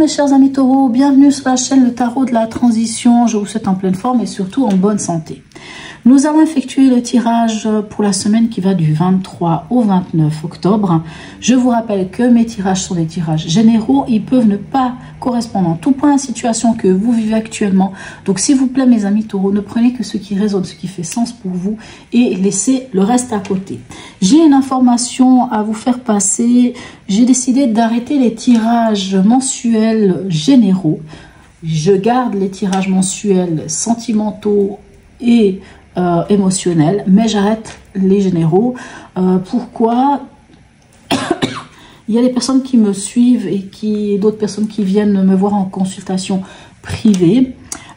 mes chers amis taureaux, bienvenue sur la chaîne Le Tarot de la Transition. Je vous souhaite en pleine forme et surtout en bonne santé. Nous allons effectuer le tirage pour la semaine qui va du 23 au 29 octobre. Je vous rappelle que mes tirages sont des tirages généraux. Ils peuvent ne pas correspondre en tout point à la situation que vous vivez actuellement. Donc s'il vous plaît mes amis taureaux, ne prenez que ce qui résonne, ce qui fait sens pour vous et laissez le reste à côté. J'ai une information à vous faire passer. J'ai décidé d'arrêter les tirages mensuels généraux. Je garde les tirages mensuels sentimentaux et émotionnels, mais j'arrête les généraux. Pourquoi? Il y a des personnes qui me suivent et d'autres personnes qui viennent me voir en consultation privée,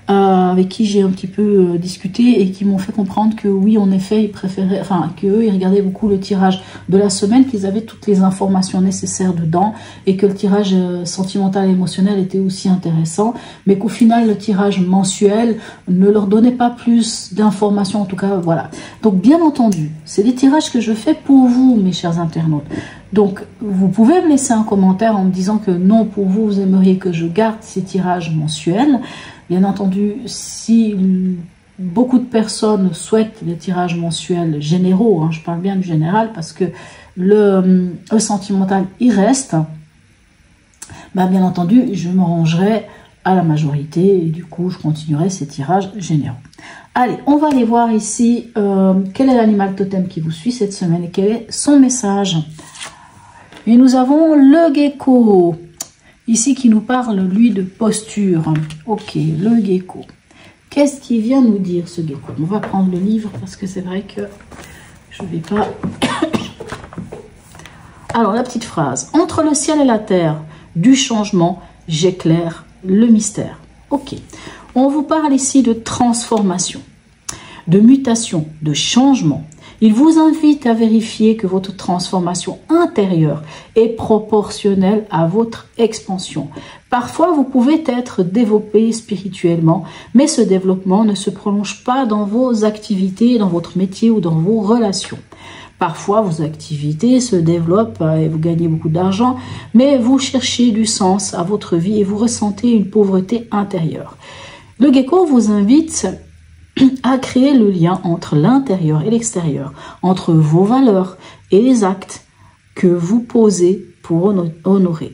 avec qui j'ai un petit peu discuté et qui m'ont fait comprendre que oui, en effet, ils préféraient, enfin, qu'eux, ils regardaient beaucoup le tirage de la semaine, qu'ils avaient toutes les informations nécessaires dedans et que le tirage sentimental et émotionnel était aussi intéressant, mais qu'au final, le tirage mensuel ne leur donnait pas plus d'informations, en tout cas, voilà. Donc, bien entendu, c'est des tirages que je fais pour vous, mes chers internautes. Donc, vous pouvez me laisser un commentaire en me disant que non, pour vous, vous aimeriez que je garde ces tirages mensuels. Bien entendu, si beaucoup de personnes souhaitent les tirages mensuels généraux, hein, je parle bien du général parce que le sentimental, il reste, ben, bien entendu, je me rangerai à la majorité et du coup, je continuerai ces tirages généraux. Allez, on va aller voir ici quel est l'animal totem qui vous suit cette semaine et quel est son message. Et nous avons le gecko, ici qui nous parle, lui, de posture. Ok, le gecko. Qu'est-ce qu'il vient nous dire, ce gecko? On va prendre le livre parce que c'est vrai que je ne vais pas... Alors, la petite phrase. Entre le ciel et la terre, du changement, j'éclaire le mystère. Ok. On vous parle ici de transformation, de mutation, de changement. Il vous invite à vérifier que votre transformation intérieure est proportionnelle à votre expansion. Parfois, vous pouvez être développé spirituellement, mais ce développement ne se prolonge pas dans vos activités, dans votre métier ou dans vos relations. Parfois, vos activités se développent et vous gagnez beaucoup d'argent, mais vous cherchez du sens à votre vie et vous ressentez une pauvreté intérieure. Le gecko vous invite à créer le lien entre l'intérieur et l'extérieur, entre vos valeurs et les actes que vous posez pour honorer.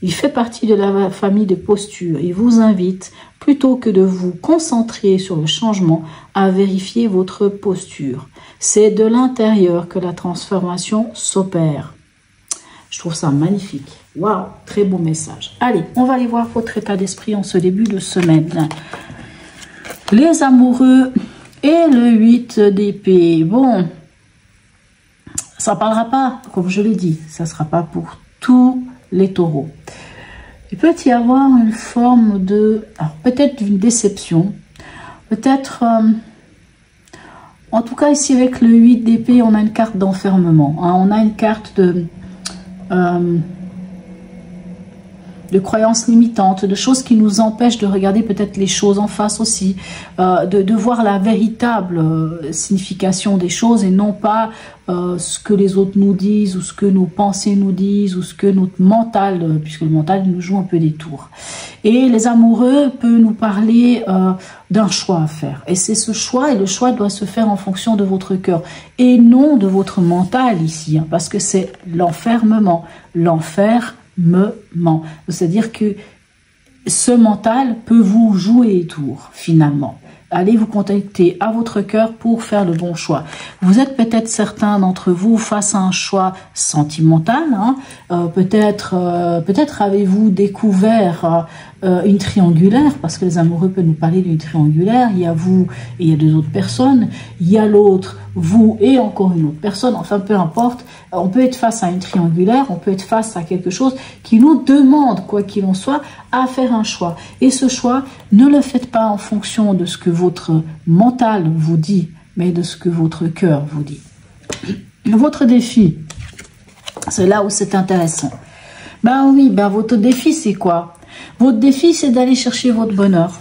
Il fait partie de la famille de postures. Il vous invite, plutôt que de vous concentrer sur le changement, à vérifier votre posture. C'est de l'intérieur que la transformation s'opère. Je trouve ça magnifique. Waouh, très beau message. Allez, on va aller voir votre état d'esprit en ce début de semaine. Les amoureux et le 8 d'épée. Bon, ça ne parlera pas, comme je l'ai dit, ça ne sera pas pour tous les taureaux. Il peut y avoir une forme de, peut-être d'une déception, peut-être, en tout cas ici avec le 8 d'épée, on a une carte d'enfermement, hein, on a une carte de croyances limitantes, de choses qui nous empêchent de regarder peut-être les choses en face aussi, de voir la véritable signification des choses et non pas ce que les autres nous disent ou ce que nos pensées nous disent ou ce que notre mental, puisque le mental nous joue un peu des tours. Et les amoureux peuvent nous parler d'un choix à faire. Et c'est ce choix, et le choix doit se faire en fonction de votre cœur et non de votre mental ici, hein, parce que c'est l'enfermement, c'est-à-dire que ce mental peut vous jouer des tours finalement. Allez vous connecter à votre cœur pour faire le bon choix. Vous êtes peut-être certains d'entre vous face à un choix sentimental. Hein, peut-être avez-vous découvert une triangulaire, parce que les amoureux peuvent nous parler d'une triangulaire. Il y a vous et il y a deux autres personnes. Il y a l'autre, vous et encore une autre personne. Enfin, peu importe. On peut être face à une triangulaire, on peut être face à quelque chose qui nous demande, quoi qu'il en soit, à faire un choix. Et ce choix, ne le faites pas en fonction de ce que votre mental vous dit, mais de ce que votre cœur vous dit. Votre défi, c'est là où c'est intéressant. Ben oui, ben votre défi, c'est quoi? Votre défi, c'est d'aller chercher votre bonheur.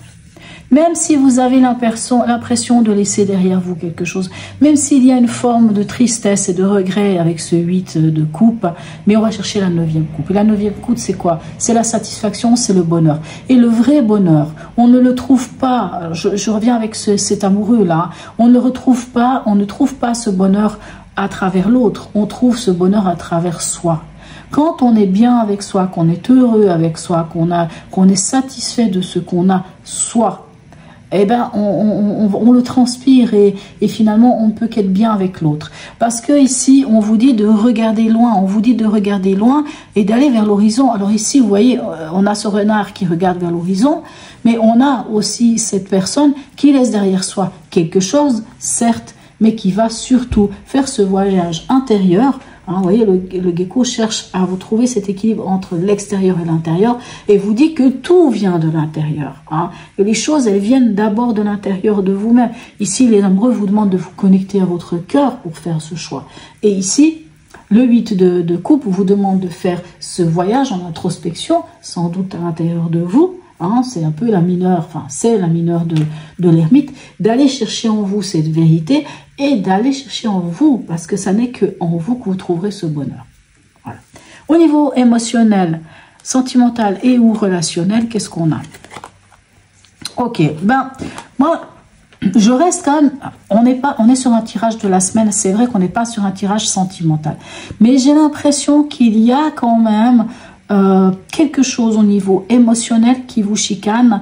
Même si vous avez l'impression de laisser derrière vous quelque chose, même s'il y a une forme de tristesse et de regret avec ce 8 de coupe, mais on va chercher la 9e coupe. Et la 9e coupe, c'est quoi? C'est la satisfaction, c'est le bonheur. Et le vrai bonheur, on ne le trouve pas, je reviens avec cet amoureux-là, on ne le retrouve pas, on ne trouve pas ce bonheur à travers l'autre, on trouve ce bonheur à travers soi. Quand on est bien avec soi, qu'on est heureux avec soi, qu'on est satisfait de ce qu'on a soi, eh ben on le transpire et finalement on ne peut qu'être bien avec l'autre. Parce que ici on vous dit de regarder loin, on vous dit de regarder loin et d'aller vers l'horizon. Alors ici vous voyez, on a ce renard qui regarde vers l'horizon, mais on a aussi cette personne qui laisse derrière soi quelque chose, certes, mais qui va surtout faire ce voyage intérieur. Vous voyez, le gecko cherche à vous trouver cet équilibre entre l'extérieur et l'intérieur et vous dit que tout vient de l'intérieur. Que les choses, elles viennent d'abord de l'intérieur de vous-même. Ici, les amoureux vous demandent de vous connecter à votre cœur pour faire ce choix. Et ici, le 8 de coupe vous demande de faire ce voyage en introspection, sans doute à l'intérieur de vous. C'est un peu la mineure, enfin c'est la mineure de l'ermite, d'aller chercher en vous cette vérité et d'aller chercher en vous, parce que ça n'est que en vous que vous trouverez ce bonheur. Voilà. Au niveau émotionnel, sentimental et ou relationnel, qu'est-ce qu'on a? Ok, ben moi je reste quand même, on est sur un tirage de la semaine, c'est vrai qu'on n'est pas sur un tirage sentimental, mais j'ai l'impression qu'il y a quand même quelque chose au niveau émotionnel qui vous chicane,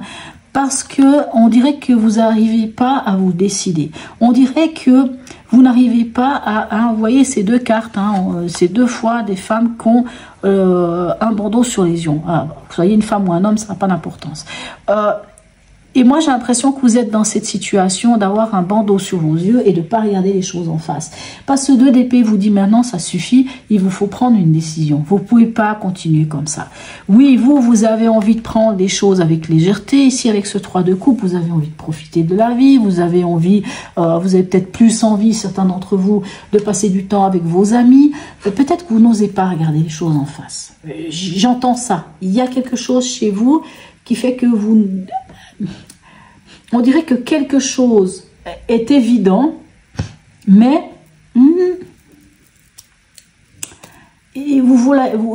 parce que on dirait que vous n'arrivez pas à vous décider. On dirait que vous n'arrivez pas à vous voyez ces deux cartes, c'est deux fois des femmes qui ont un bandeau sur les yeux. Alors, que vous soyez une femme ou un homme, ça n'a pas d'importance. Et moi, j'ai l'impression que vous êtes dans cette situation d'avoir un bandeau sur vos yeux et de ne pas regarder les choses en face. Parce que 2 d'épée vous dit maintenant, ça suffit, il vous faut prendre une décision. Vous ne pouvez pas continuer comme ça. Oui, vous avez envie de prendre des choses avec légèreté. Ici, avec ce 3 de coupe, vous avez envie de profiter de la vie. Vous avez envie, vous avez peut-être plus envie, certains d'entre vous, de passer du temps avec vos amis. Peut-être que vous n'osez pas regarder les choses en face. J'entends ça. Il y a quelque chose chez vous qui fait que vous... On dirait que quelque chose est évident, mais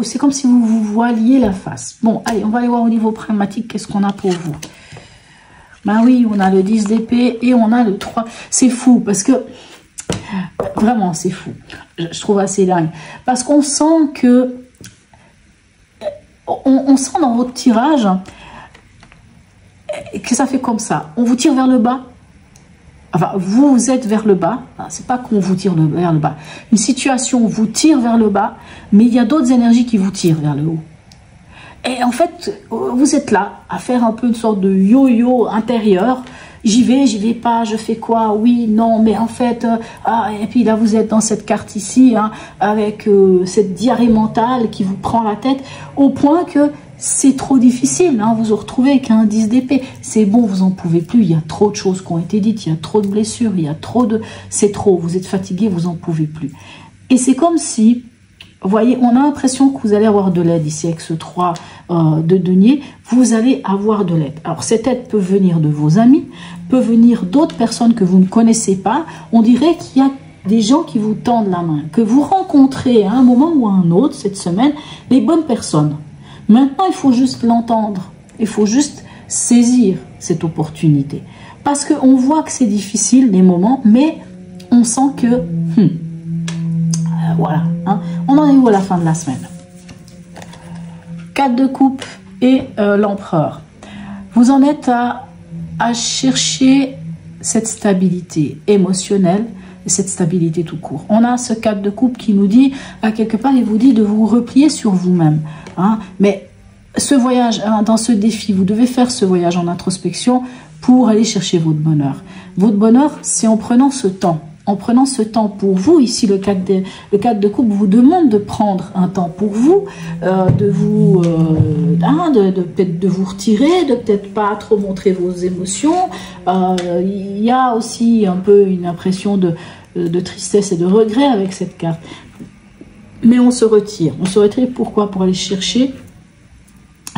c'est comme si vous vous voiliez la face. Bon, allez, on va aller voir au niveau pragmatique, qu'est-ce qu'on a pour vous. Ben oui, on a le 10 d'épée et on a le 3. C'est fou, parce que, vraiment, c'est fou. Je trouve assez dingue. Parce qu'on sent que, on sent dans votre tirage... que ça fait comme ça, on vous tire vers le bas, enfin vous êtes vers le bas, c'est pas qu'on vous tire vers le bas, une situation vous tire vers le bas, mais il y a d'autres énergies qui vous tirent vers le haut. Et en fait, vous êtes là à faire un peu une sorte de yo-yo intérieur, j'y vais pas, je fais quoi, oui, non, mais en fait, et puis là vous êtes dans cette carte ici, avec cette diarrhée mentale qui vous prend la tête, au point que c'est trop difficile, vous vous retrouvez avec un 10 d'épée. C'est bon, vous en pouvez plus, il y a trop de choses qui ont été dites, il y a trop de blessures, il y a trop de... C'est trop, vous êtes fatigué, vous en pouvez plus. Et c'est comme si, vous voyez, on a l'impression que vous allez avoir de l'aide ici avec ce 3 de denier, vous allez avoir de l'aide. Alors cette aide peut venir de vos amis, peut venir d'autres personnes que vous ne connaissez pas. On dirait qu'il y a des gens qui vous tendent la main, que vous rencontrez à un moment ou à un autre cette semaine, les bonnes personnes. Maintenant, il faut juste l'entendre. Il faut juste saisir cette opportunité. Parce qu'on voit que c'est difficile des moments, mais on sent que... voilà. On en est où à la fin de la semaine? 4 de coupe et l'empereur. Vous en êtes à chercher cette stabilité émotionnelle et cette stabilité tout court. On a ce 4 de coupe qui nous dit, à quelque part, il vous dit de vous replier sur vous-même. Mais ce voyage, dans ce défi, vous devez faire ce voyage en introspection pour aller chercher votre bonheur. Votre bonheur, c'est en prenant ce temps. En prenant ce temps pour vous, ici le 4 de coupe vous demande de prendre un temps pour vous, de vous peut-être de vous retirer, de peut-être pas trop montrer vos émotions. Il y a aussi un peu une impression de tristesse et de regret avec cette carte. Mais on se retire. On se retire pourquoi? Pour aller chercher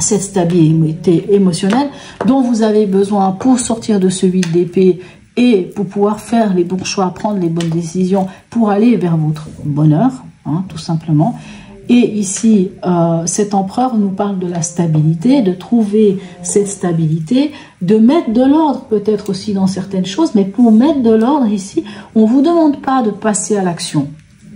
cette stabilité émotionnelle dont vous avez besoin pour sortir de ce 8 d'épée et pour pouvoir faire les bons choix, prendre les bonnes décisions pour aller vers votre bonheur, hein, tout simplement. Et ici, cet empereur nous parle de la stabilité, de trouver cette stabilité, de mettre de l'ordre peut-être aussi dans certaines choses, mais pour mettre de l'ordre ici, on ne vous demande pas de passer à l'action.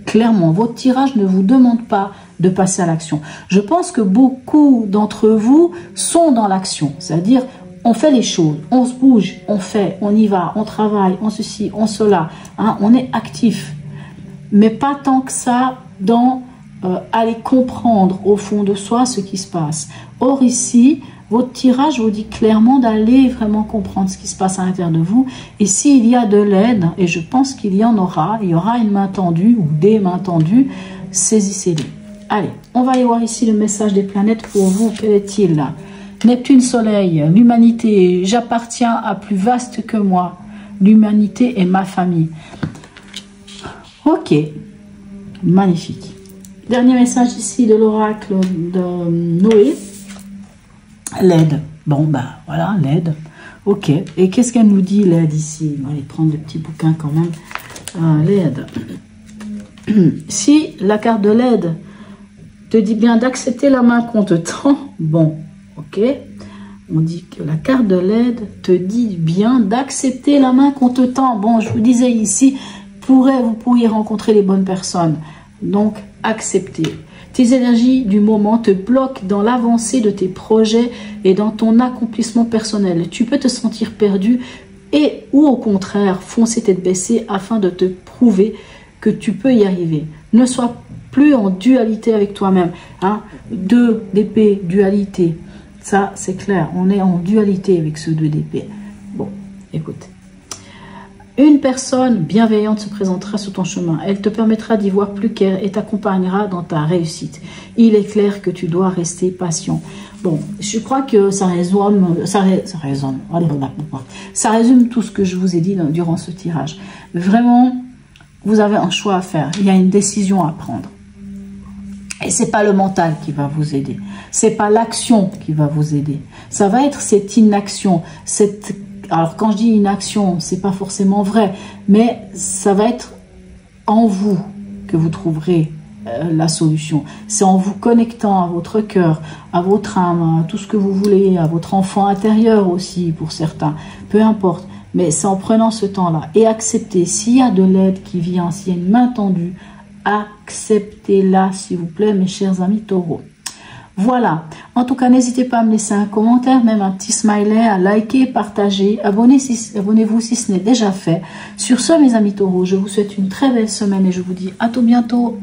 Clairement, votre tirage ne vous demande pas de passer à l'action. Je pense que beaucoup d'entre vous sont dans l'action, c'est-à-dire on fait les choses, on se bouge, on fait, on y va, on travaille, on ceci, on cela, hein, on est actif, mais pas tant que ça dans aller comprendre au fond de soi ce qui se passe. Or ici, votre tirage vous dit clairement d'aller vraiment comprendre ce qui se passe à l'intérieur de vous. Et s'il y a de l'aide, et je pense qu'il y en aura, il y aura une main tendue ou des mains tendues, saisissez-les. Allez, on va aller voir ici le message des planètes pour vous. Quel est-il là? Neptune, Soleil, l'humanité, j'appartiens à plus vaste que moi. L'humanité est ma famille. Ok, magnifique. Dernier message ici de l'oracle de Noé. L'aide. Bon, ben voilà, l'aide. Ok. Et qu'est-ce qu'elle nous dit, l'aide, ici? On va aller prendre le petit bouquin quand même. L'aide. Si la carte de l'aide te dit bien d'accepter la main qu'on te tend, bon, ok. On dit que la carte de l'aide te dit bien d'accepter la main qu'on te tend. Bon, je vous disais ici, vous pourriez rencontrer les bonnes personnes. Donc, accepter. Tes énergies du moment te bloquent dans l'avancée de tes projets et dans ton accomplissement personnel. Tu peux te sentir perdu ou au contraire foncer tête baissée afin de te prouver que tu peux y arriver. Ne sois plus en dualité avec toi-même. Hein? 2 d'épée, dualité. Ça, c'est clair. On est en dualité avec ce 2 d'épée. Bon, écoute. Une personne bienveillante se présentera sur ton chemin. Elle te permettra d'y voir plus clair et t'accompagnera dans ta réussite. Il est clair que tu dois rester patient. Bon, je crois que ça résume tout ce que je vous ai dit durant ce tirage. Vraiment, vous avez un choix à faire. Il y a une décision à prendre. Et c'est pas le mental qui va vous aider. C'est pas l'action qui va vous aider. Ça va être cette inaction, alors quand je dis inaction, c'est pas forcément vrai, mais ça va être en vous que vous trouverez la solution. C'est en vous connectant à votre cœur, à votre âme, à tout ce que vous voulez, à votre enfant intérieur aussi pour certains, peu importe. Mais c'est en prenant ce temps-là et accepter, s'il y a de l'aide qui vient, s'il y a une main tendue, acceptez-la s'il vous plaît mes chers amis taureaux. Voilà, en tout cas, n'hésitez pas à me laisser un commentaire, même un petit smiley, à liker, partager, abonnez-vous si ce n'est déjà fait. Sur ce, mes amis taureaux, je vous souhaite une très belle semaine et je vous dis à tout bientôt.